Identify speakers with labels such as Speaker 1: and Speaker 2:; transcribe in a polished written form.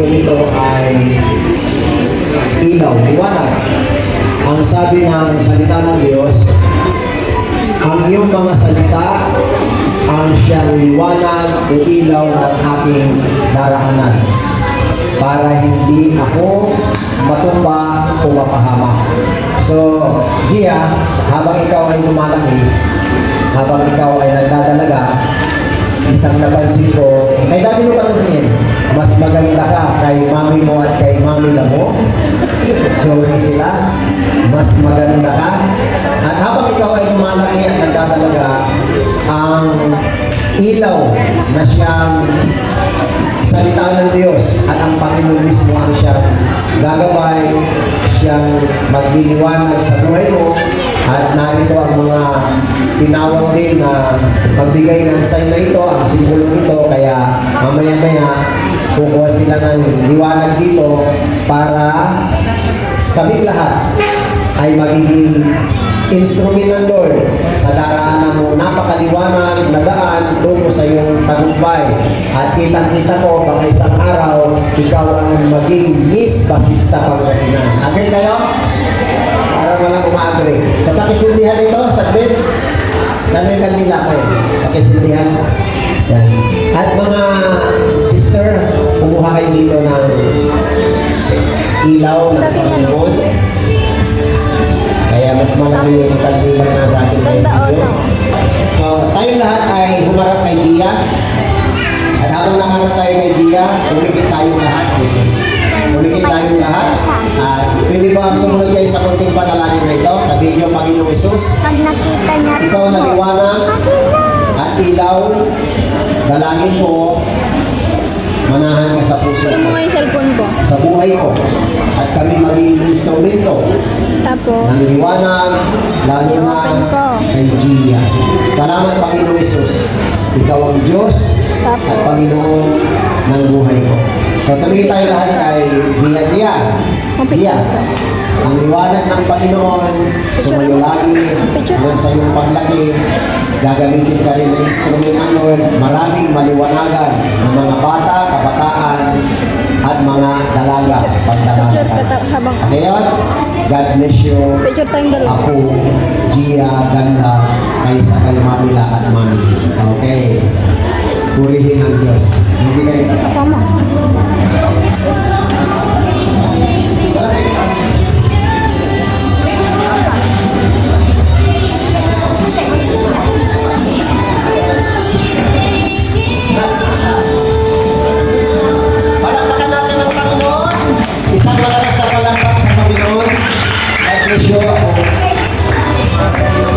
Speaker 1: ito ay ilaw, liwanag. Ang sabi ng salita ng Diyos, ang iyong mga salita ang siyang liwanag o ilaw ng aking daraanan para hindi ako matumba o mapahamak. So, Gia, habang ikaw ay lumalaki, habang ikaw ay nagdadalaga, isang napansin ko, kay dati mo tanongin, mas maganda ka kay mami mo at kay mami mo. Sorry sila, mas maganda ka. At habang ikaw ay lumalaki at nagdadalaga, ang ilaw na siyang salita ng Diyos at ang Panginoon mismo ang siyang gagabay, siyang magliliwanag sa buhay mo. At narito ang mga tinawag din na pagbigay ng sign na ito, ang simbolo nito, kaya mamaya-maya kukuha sila ng liwanag dito para kami lahat ay magiging instrument ng Lord sa daraanan mo. Napakaliwanag na daan tungo sa iyong tagumpay. At kitang-kita ko, baka isang araw, ikaw ang maging Miss Basista Pangasinan. Okay kayo? Para walang umagri. So, pakisindihan ito, saglit. Sana yung kandila kayo. Pakisindihan. Yan. At mga sister, kumuha kayo dito ng ilaw ng Panginoon. Kaya mas malaki yung kandila na natin kayo. So, tayong lahat ay humarap kay Gia. At habang nakaharap tayo kay Gia, umikit tayong lahat. Umikit tayong lahat. At pwede ba sumunod kayo sa konting panalangin na ito? Sabihin niyo, Panginoong Isus,
Speaker 2: Pag nakita niya
Speaker 1: ikaw na liwanag at ilaw, dalangin ko, manahan ka sa puso
Speaker 2: Ito mo
Speaker 1: ko,
Speaker 2: yung cellphone ko.
Speaker 1: sa buhay ko, at kami maging instrumento
Speaker 2: Tapos,
Speaker 1: ng liwanag, lalo na
Speaker 2: i-open ko.
Speaker 1: kay Gia. Salamat, Panginoong Isus. Ikaw ang Diyos at Panginoon ng buhay ko. So, tumingin tayo lahat kay Gia. Gia, ang liwanag ng Panginoon, sumayo lagi hanggang sa iyong paglaki. Gagamitin ka rin ng instrument ng Lord. Maraming maliwanagan ng mga bata, kabataan, at mga dalaga. Pagdalaga ka. Ngayon, God bless you.
Speaker 2: Picture tayong dalawa.
Speaker 1: Ako, Gia, ganda, kaysa kay Mamila at Mami. Okay. Purihin ang Diyos. Hindi kayo.
Speaker 2: Sama.
Speaker 1: Palakpakan natin ang Panginoon. Isang malakas na palakpak sa Panginoon. God bless you. Ako.